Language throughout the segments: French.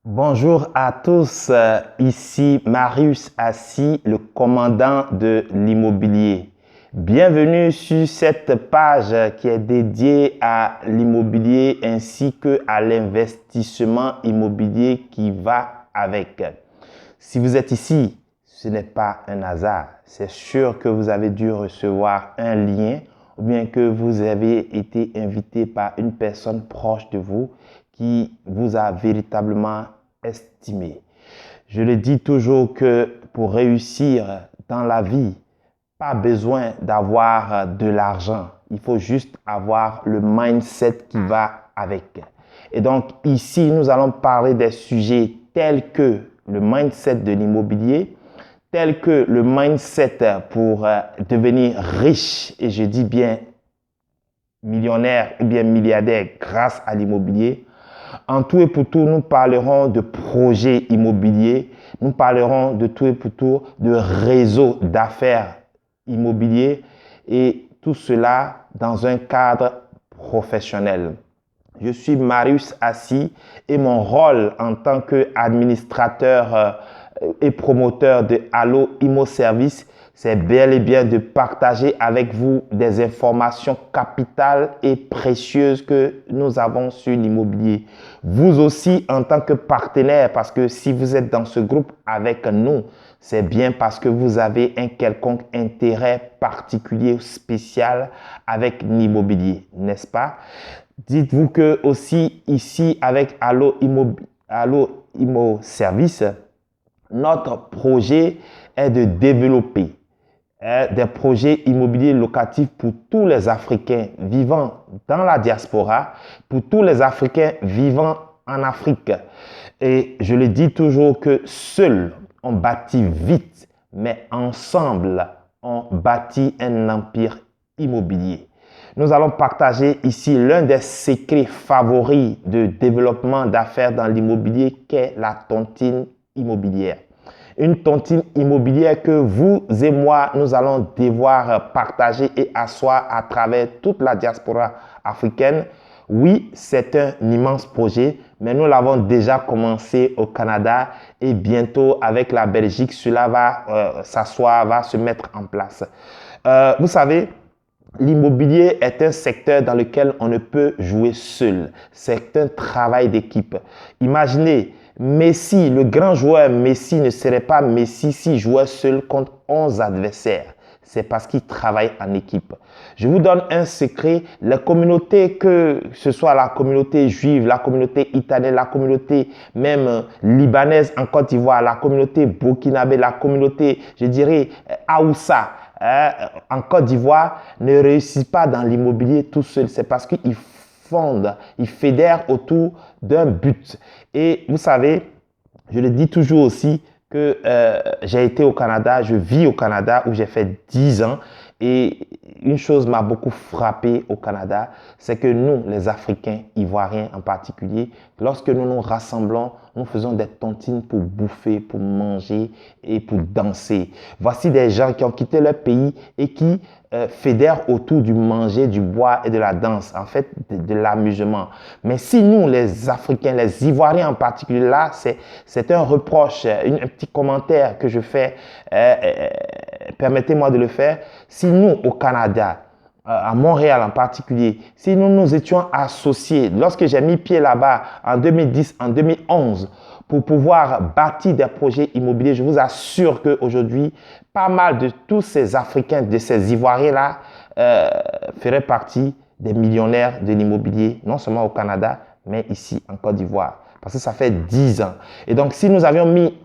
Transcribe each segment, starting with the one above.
Bonjour à tous, ici Marius Assis, le commandant de l'immobilier. Bienvenue sur cette page qui est dédiée à l'immobilier ainsi qu'à l'investissement immobilier qui va avec. Si vous êtes ici, ce n'est pas un hasard. C'est sûr que vous avez dû recevoir un lien ou bien que vous avez été invité par une personne proche de vous qui vous a véritablement estimé. Je le dis toujours que pour réussir dans la vie, pas besoin d'avoir de l'argent. Il faut juste avoir le mindset qui va avec. Et donc ici, nous allons parler des sujets tels que le mindset de l'immobilier, tels que le mindset pour devenir riche, et je dis bien millionnaire ou bien milliardaire grâce à l'immobilier. En tout et pour tout, nous parlerons de projets immobiliers, nous parlerons de tout et pour tout de réseaux d'affaires immobiliers et tout cela dans un cadre professionnel. Je suis Marius Assis et mon rôle en tant qu'administrateur et promoteur de Allo Immo Service, c'est bel et bien de partager avec vous des informations capitales et précieuses que nous avons sur l'immobilier. Vous aussi en tant que partenaire, parce que si vous êtes dans ce groupe avec nous, c'est bien parce que vous avez un quelconque intérêt particulier ou spécial avec l'immobilier, n'est-ce pas? Dites-vous que aussi ici avec Allo Immo Service, notre projet est de développer des projets immobiliers locatifs pour tous les Africains vivant dans la diaspora, pour tous les Africains vivant en Afrique. Et je le dis toujours que seul on bâtit vite, mais ensemble on bâtit un empire immobilier. Nous allons partager ici l'un des secrets favoris de développement d'affaires dans l'immobilier qu'est la tontine immobilière. Une tontine immobilière que vous et moi, nous allons devoir partager et asseoir à travers toute la diaspora africaine. Oui, c'est un immense projet, mais nous l'avons déjà commencé au Canada et bientôt avec la Belgique, cela va s'asseoir, va se mettre en place. Vous savez, l'immobilier est un secteur dans lequel on ne peut jouer seul. C'est un travail d'équipe. Imaginez, Messi, le grand joueur Messi ne serait pas Messi s'il jouait seul contre 11 adversaires. C'est parce qu'il travaille en équipe. Je vous donne un secret, les communautés, que ce soit la communauté juive, la communauté italienne, la communauté même libanaise en Côte d'Ivoire, la communauté burkinabé, la communauté, je dirais, Haoussa, en Côte d'Ivoire, ne réussit pas dans l'immobilier tout seul. C'est parce qu'ils fondent, ils fédèrent autour d'un but. Et vous savez, je le dis toujours aussi que j'ai été au Canada, je vis au Canada où j'ai fait 10 ans. Et une chose m'a beaucoup frappé au Canada, c'est que nous, les Africains, Ivoiriens en particulier, lorsque nous nous rassemblons, nous faisons des tontines pour bouffer, pour manger et pour danser. Voici des gens qui ont quitté leur pays et qui fédèrent autour du manger, du boire et de la danse, en fait, de l'amusement. Mais si nous, les Africains, les Ivoiriens en particulier, là, c'est un reproche, un petit commentaire que je fais, permettez-moi de le faire. Si nous, au Canada, à Montréal en particulier, si nous nous étions associés, lorsque j'ai mis pied là-bas en 2010, en 2011, pour pouvoir bâtir des projets immobiliers, je vous assure qu'aujourd'hui, pas mal de tous ces Africains, de ces Ivoiriens-là, feraient partie des millionnaires de l'immobilier, non seulement au Canada, mais ici en Côte d'Ivoire. Parce que ça fait 10 ans. Et donc, si nous avions mis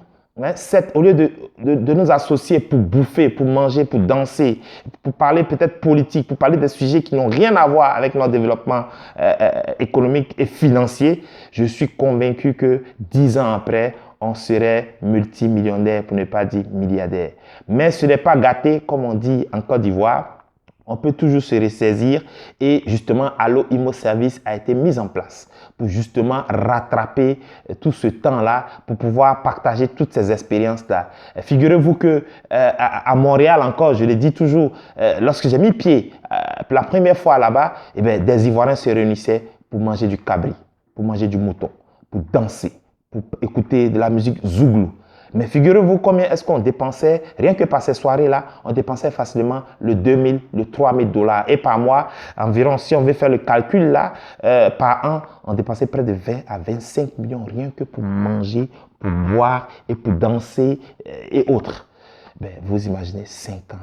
au lieu de nous associer pour bouffer, pour manger, pour danser, pour parler peut-être politique, pour parler des sujets qui n'ont rien à voir avec notre développement économique et financier, je suis convaincu que 10 ans après, on serait multimillionnaire, pour ne pas dire milliardaire. Mais ce n'est pas gâté, comme on dit en Côte d'Ivoire. On peut toujours se ressaisir et justement, Allo Immo Service a été mis en place pour justement rattraper tout ce temps-là, pour pouvoir partager toutes ces expériences-là. Figurez-vous que à Montréal encore, je le dis toujours, lorsque j'ai mis pied pour la première fois là-bas, des Ivoiriens se réunissaient pour manger du cabri, pour manger du mouton, pour danser, pour écouter de la musique zouglou. Mais figurez-vous combien est-ce qu'on dépensait, rien que par ces soirées-là, on dépensait facilement le 2000, le 3000 dollars. Et par mois, environ, si on veut faire le calcul là, par an, on dépensait près de 20 à 25 millions rien que pour manger, pour boire et pour danser et autres. Ben, vous imaginez 50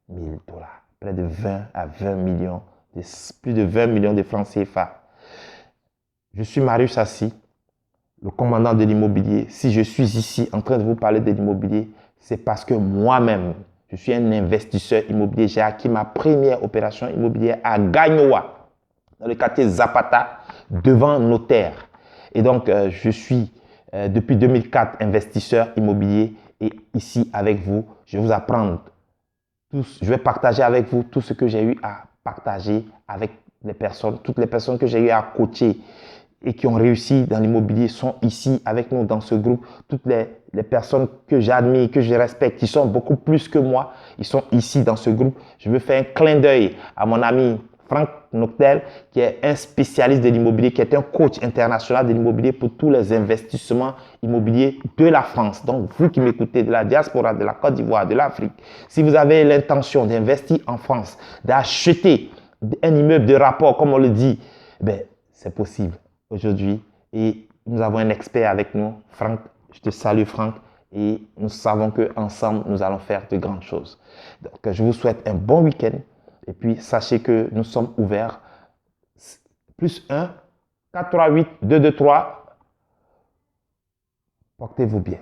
000 dollars, près de 20 à 20 millions, plus de 20 millions de francs CFA. Je suis Marius Assis, le commandant de l'immobilier. Si je suis ici en train de vous parler de l'immobilier, c'est parce que moi-même, je suis un investisseur immobilier. J'ai acquis ma première opération immobilière à Gagnoa, dans le quartier Zapata, devant notaire. Et donc, je suis depuis 2004 investisseur immobilier et ici avec vous, je vais vous apprendre, je vais partager avec vous tout ce que j'ai eu à partager avec les personnes, toutes les personnes que j'ai eu à coacher et qui ont réussi dans l'immobilier sont ici avec nous dans ce groupe. Toutes les personnes que j'admire, que je respecte, qui sont beaucoup plus que moi, ils sont ici dans ce groupe. Je veux faire un clin d'œil à mon ami Franck Noctel, qui est un spécialiste de l'immobilier, qui est un coach international de l'immobilier pour tous les investissements immobiliers de la France. Donc, vous qui m'écoutez de la diaspora, de la Côte d'Ivoire, de l'Afrique, si vous avez l'intention d'investir en France, d'acheter un immeuble de rapport, comme on le dit, ben, c'est possible aujourd'hui. Et nous avons un expert avec nous, Franck. Je te salue, Franck. Et nous savons qu'ensemble, nous allons faire de grandes choses. Donc, je vous souhaite un bon week-end. Et puis, sachez que nous sommes ouverts. +1 438 223. Portez-vous bien.